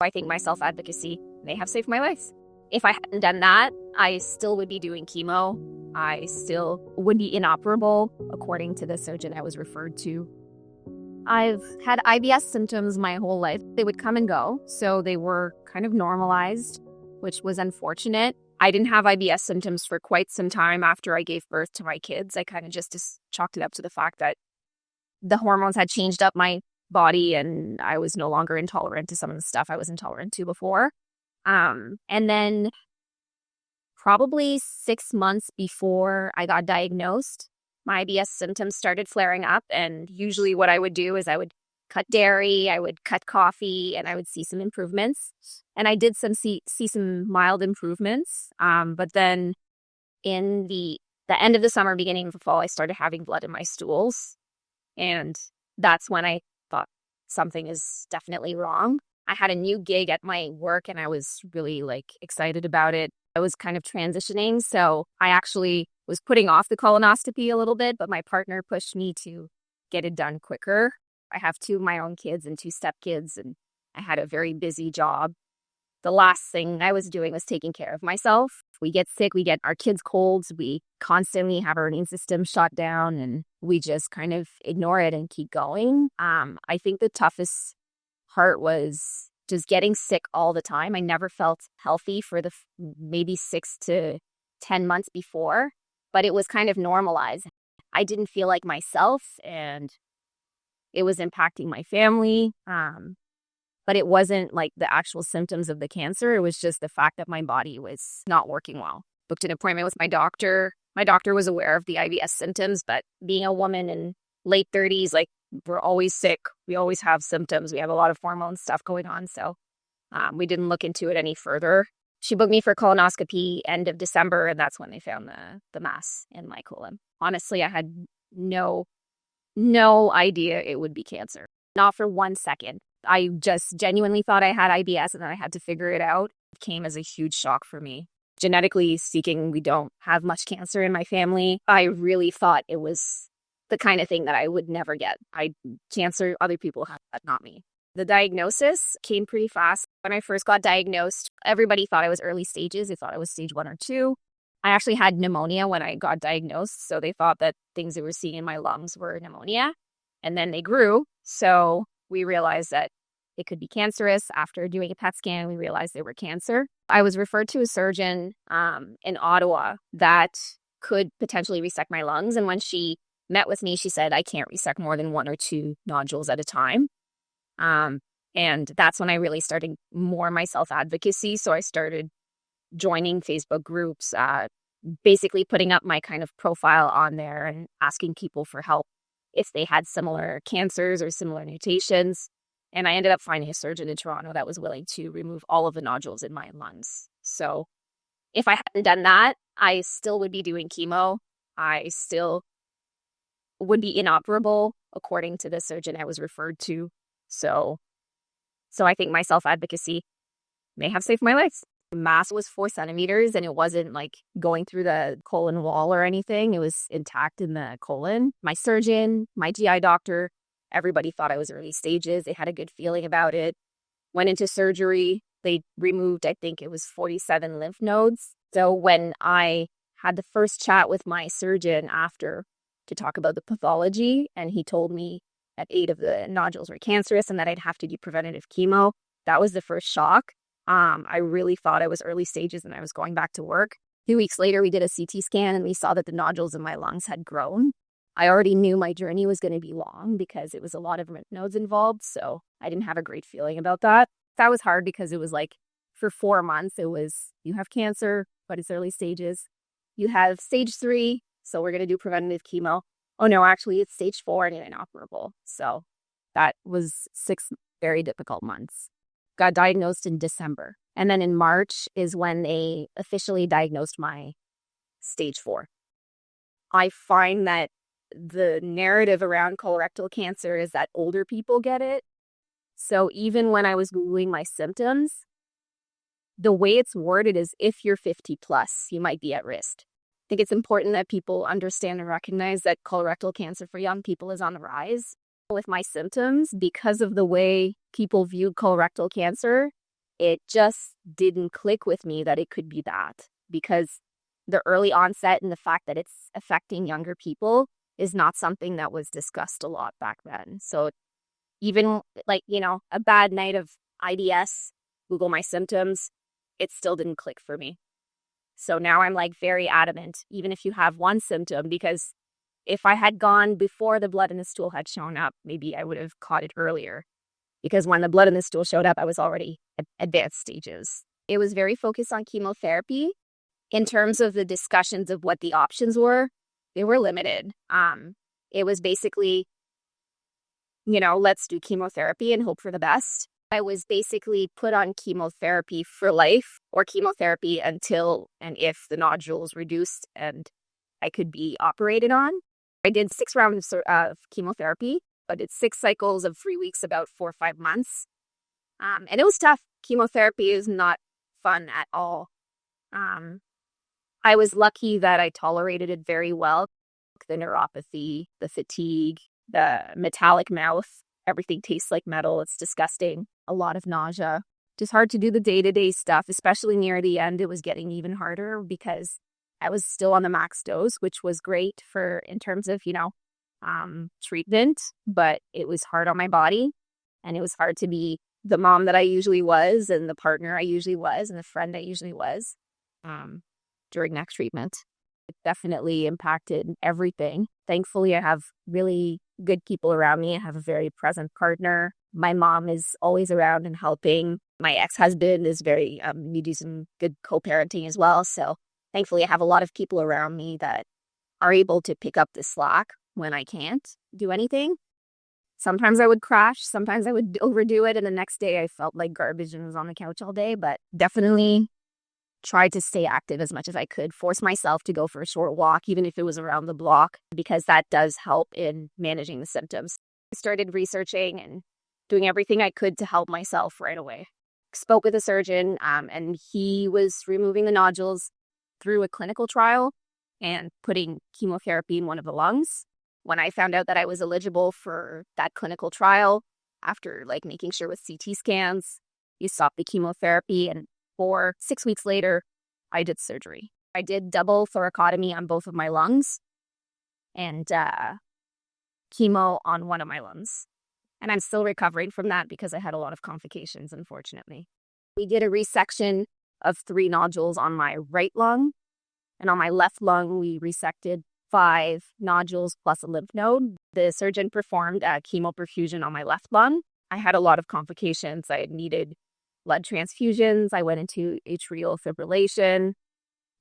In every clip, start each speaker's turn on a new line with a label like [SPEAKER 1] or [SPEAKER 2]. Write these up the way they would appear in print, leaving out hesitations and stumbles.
[SPEAKER 1] I think my self-advocacy may have saved my life. If I hadn't done that, I still would be doing chemo. I still would be inoperable, according to the surgeon I was referred to. I've had IBS symptoms my whole life. They would come and go, so they were kind of normalized, which was unfortunate. I didn't have IBS symptoms for quite some time after I gave birth to my kids. I kind of just chalked it up to the fact that the hormones had changed up my body and I was no longer intolerant to some of the stuff I was intolerant to before. And then probably 6 months before I got diagnosed, my IBS symptoms started flaring up. And usually what I would do is I would cut dairy, I would cut coffee, and I would see some improvements. And I did see some mild improvements. But then in the end of the summer, beginning of the fall, I started having blood in my stools. And that's when I thought something is definitely wrong. I had a new gig at my work and I was really excited about it. I was kind of transitioning. So I actually was putting off the colonoscopy a little bit, but my partner pushed me to get it done quicker. I have 2 of my own kids and 2 stepkids, and I had a very busy job. The last thing I was doing was taking care of myself. We get sick, we get our kids colds, we constantly have our immune system shut down, and we just kind of ignore it and keep going. I think the toughest part was just getting sick all the time. I never felt healthy for the maybe 6 to 10 months before, but it was kind of normalized. I didn't feel like myself, and it was impacting my family. But it wasn't like the actual symptoms of the cancer. It was just the fact that my body was not working well. Booked an appointment with my doctor. My doctor was aware of the IBS symptoms, but being a woman in late 30s, we're always sick. We always have symptoms. We have a lot of hormone stuff going on. So we didn't look into it any further. She booked me for colonoscopy end of December, and that's when they found the mass in my colon. Honestly, I had no idea it would be cancer. Not for 1 second. I just genuinely thought I had IBS, and then I had to figure it out. It came as a huge shock for me. Genetically speaking, we don't have much cancer in my family. I really thought it was the kind of thing that I would never get. Cancer, other people have that, not me. The diagnosis came pretty fast. When I first got diagnosed, everybody thought I was early stages. They thought I was stage 1 or 2. I actually had pneumonia when I got diagnosed, so they thought that things they were seeing in my lungs were pneumonia. And then they grew, so we realized that it could be cancerous. After doing a PET scan, we realized they were cancer. I was referred to a surgeon in Ottawa that could potentially resect my lungs. And when she met with me, she said, I can't resect more than 1 or 2 nodules at a time. And that's when I really started more my self-advocacy. So I started joining Facebook groups, basically putting up my kind of profile on there and asking people for help if they had similar cancers or similar mutations. And I ended up finding a surgeon in Toronto that was willing to remove all of the nodules in my lungs. So if I hadn't done that, I still would be doing chemo. I still would be inoperable, according to the surgeon I was referred to. So I think my self-advocacy may have saved my life. The mass was 4 centimeters, and it wasn't going through the colon wall or anything. It was intact in the colon. My surgeon, my GI doctor, everybody thought I was early stages. They had a good feeling about it. Went into surgery. They removed, I think it was 47 lymph nodes. So when I had the first chat with my surgeon after to talk about the pathology, and he told me that 8 of the nodules were cancerous and that I'd have to do preventative chemo, that was the first shock. I really thought I was early stages and I was going back to work. 2 weeks later, we did a CT scan and we saw that the nodules in my lungs had grown. I already knew my journey was going to be long because it was a lot of lymph nodes involved. So I didn't have a great feeling about that. That was hard because it was for 4 months, it was, you have cancer, but it's early stages. You have stage 3, so we're going to do preventative chemo. Oh no, actually it's stage 4 and inoperable. So that was 6 very difficult months. Got diagnosed in December. And then in March is when they officially diagnosed my stage 4. I find that the narrative around colorectal cancer is that older people get it. So even when I was Googling my symptoms, the way it's worded is if you're 50 plus, you might be at risk. I think it's important that people understand and recognize that colorectal cancer for young people is on the rise. With my symptoms, because of the way people viewed colorectal cancer, it just didn't click with me that it could be that, because the early onset and the fact that it's affecting younger people is not something that was discussed a lot back then. So even like, a bad night of IBS, Google my symptoms, it still didn't click for me. So now I'm like very adamant, even if you have one symptom, because if I had gone before the blood in the stool had shown up, maybe I would have caught it earlier. Because when the blood in the stool showed up, I was already at advanced stages. It was very focused on chemotherapy. In terms of the discussions of what the options were, they were limited. It was basically, let's do chemotherapy and hope for the best. I was basically put on chemotherapy for life, or chemotherapy until and if the nodules reduced and I could be operated on. I did 6 rounds of chemotherapy, but it's 6 cycles of 3 weeks, about 4 or 5 months. And it was tough. Chemotherapy is not fun at all. I was lucky that I tolerated it very well. The neuropathy, the fatigue, the metallic mouth, everything tastes like metal. It's disgusting. A lot of nausea. Just hard to do the day-to-day stuff, especially near the end. It was getting even harder because I was still on the max dose, which was great in terms of, treatment, but it was hard on my body, and it was hard to be the mom that I usually was, and the partner I usually was, and the friend I usually was during next treatment. It definitely impacted everything. Thankfully, I have really good people around me. I have a very present partner. My mom is always around and helping. My ex-husband is we do some good co-parenting as well. So thankfully, I have a lot of people around me that are able to pick up the slack when I can't do anything. Sometimes I would crash. Sometimes I would overdo it. And the next day I felt like garbage and was on the couch all day. But definitely tried to stay active as much as I could. Force myself to go for a short walk, even if it was around the block, because that does help in managing the symptoms. I started researching and doing everything I could to help myself right away. Spoke with a surgeon, and he was removing the nodules through a clinical trial and putting chemotherapy in one of the lungs. When I found out that I was eligible for that clinical trial, after making sure with CT scans, you stop the chemotherapy, and 6 weeks later, I did surgery. I did double thoracotomy on both of my lungs and chemo on one of my lungs. And I'm still recovering from that because I had a lot of complications, unfortunately. We did a resection of 3 nodules on my right lung, and on my left lung, we resected 5 nodules plus a lymph node. The surgeon performed chemo perfusion on my left lung. I had a lot of complications. I needed blood transfusions. I went into atrial fibrillation.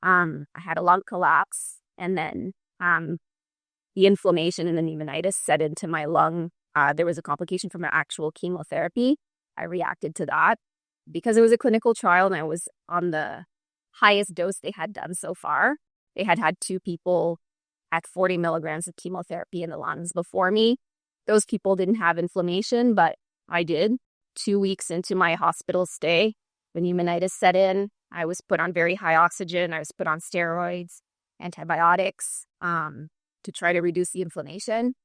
[SPEAKER 1] I had a lung collapse, and then the inflammation and the pneumonitis set into my lung. There was a complication from an actual chemotherapy. I reacted to that because it was a clinical trial and I was on the highest dose they had done so far. They had 2 people at 40 milligrams of chemotherapy in the lungs before me. Those people didn't have inflammation, but I did. 2 weeks into my hospital stay, the pneumonitis set in. I was put on very high oxygen. I was put on steroids, antibiotics to try to reduce the inflammation.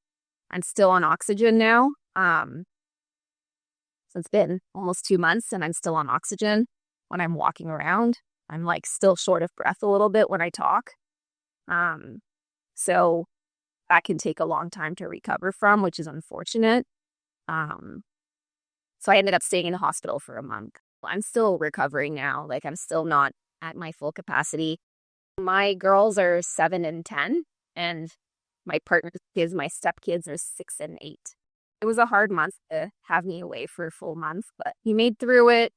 [SPEAKER 1] I'm still on oxygen now. So it's been almost 2 months and I'm still on oxygen when I'm walking around. I'm still short of breath a little bit when I talk. So that can take a long time to recover from, which is unfortunate. So I ended up staying in the hospital for a month. I'm still recovering now. I'm still not at my full capacity. My girls are 7 and 10, and my partner's kids, my stepkids, are 6 and 8. It was a hard month to have me away for a full month, but we made through it.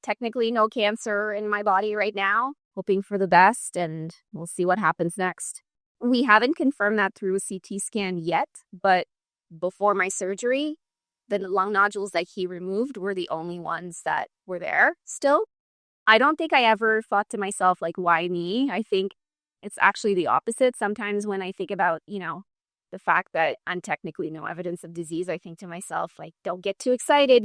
[SPEAKER 1] Technically no cancer in my body right now. Hoping for the best, and we'll see what happens next. We haven't confirmed that through a CT scan yet, but before my surgery, the lung nodules that he removed were the only ones that were there still. I don't think I ever thought to myself, why me? I think it's actually the opposite. Sometimes when I think about, the fact that I'm technically no evidence of disease, I think to myself, don't get too excited,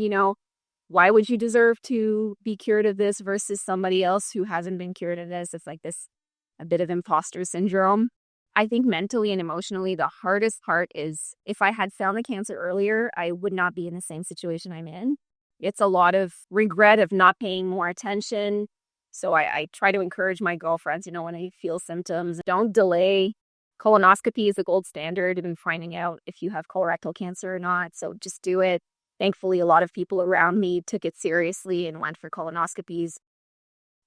[SPEAKER 1] Why would you deserve to be cured of this versus somebody else who hasn't been cured of this? It's a bit of imposter syndrome. I think mentally and emotionally, the hardest part is if I had found the cancer earlier, I would not be in the same situation I'm in. It's a lot of regret of not paying more attention. So I try to encourage my girlfriends, when I feel symptoms, don't delay. Colonoscopy is the gold standard in finding out if you have colorectal cancer or not. So just do it. Thankfully, a lot of people around me took it seriously and went for colonoscopies.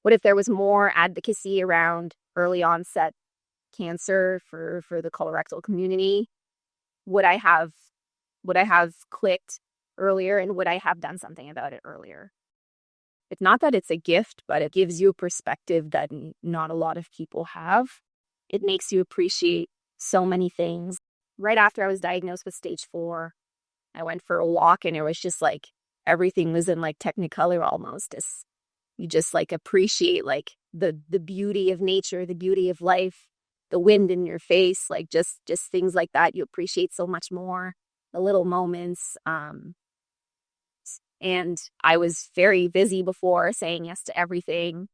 [SPEAKER 1] What if there was more advocacy around early onset cancer for the colorectal community? Would I have clicked earlier, and would I have done something about it earlier? It's not that it's a gift, but it gives you a perspective that not a lot of people have. It makes you appreciate so many things. Right after I was diagnosed with stage 4, I went for a walk, and it was just like everything was in like Technicolor almost. You just like appreciate like the beauty of nature, the beauty of life, the wind in your face, like just things like that. You appreciate so much more, the little moments. And I was very busy before, saying yes to everything,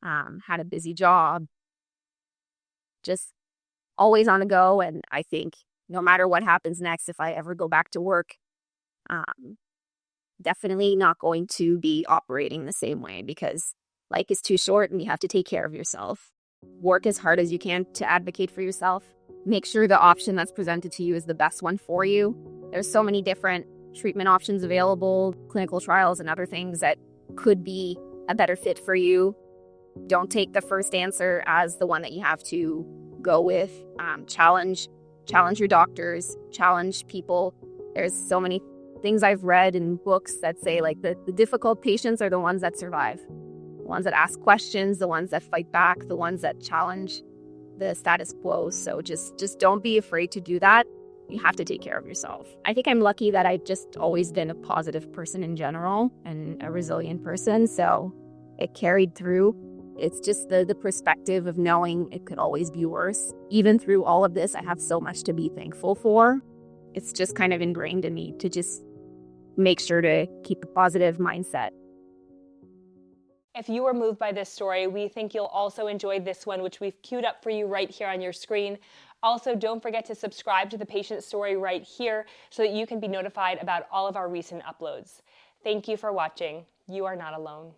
[SPEAKER 1] had a busy job, just always on the go. And I think no matter what happens next, if I ever go back to work, definitely not going to be operating the same way, because life is too short and you have to take care of yourself. Work as hard as you can to advocate for yourself. Make sure the option that's presented to you is the best one for you. There's so many different treatment options available, clinical trials and other things that could be a better fit for you. Don't take the first answer as the one that you have to go with. Challenge your doctors, challenge people. There's so many things I've read in books that say like the difficult patients are the ones that survive, the ones that ask questions, the ones that fight back, the ones that challenge the status quo. So just don't be afraid to do that. You have to take care of yourself. I think I'm lucky that I've just always been a positive person in general and a resilient person. So it carried through. It's just the perspective of knowing it could always be worse. Even through all of this, I have so much to be thankful for. It's just kind of ingrained in me to just make sure to keep a positive mindset.
[SPEAKER 2] If you were moved by this story, we think you'll also enjoy this one, which we've queued up for you right here on your screen. Also, don't forget to subscribe to the patient story right here so that you can be notified about all of our recent uploads. Thank you for watching. You are not alone.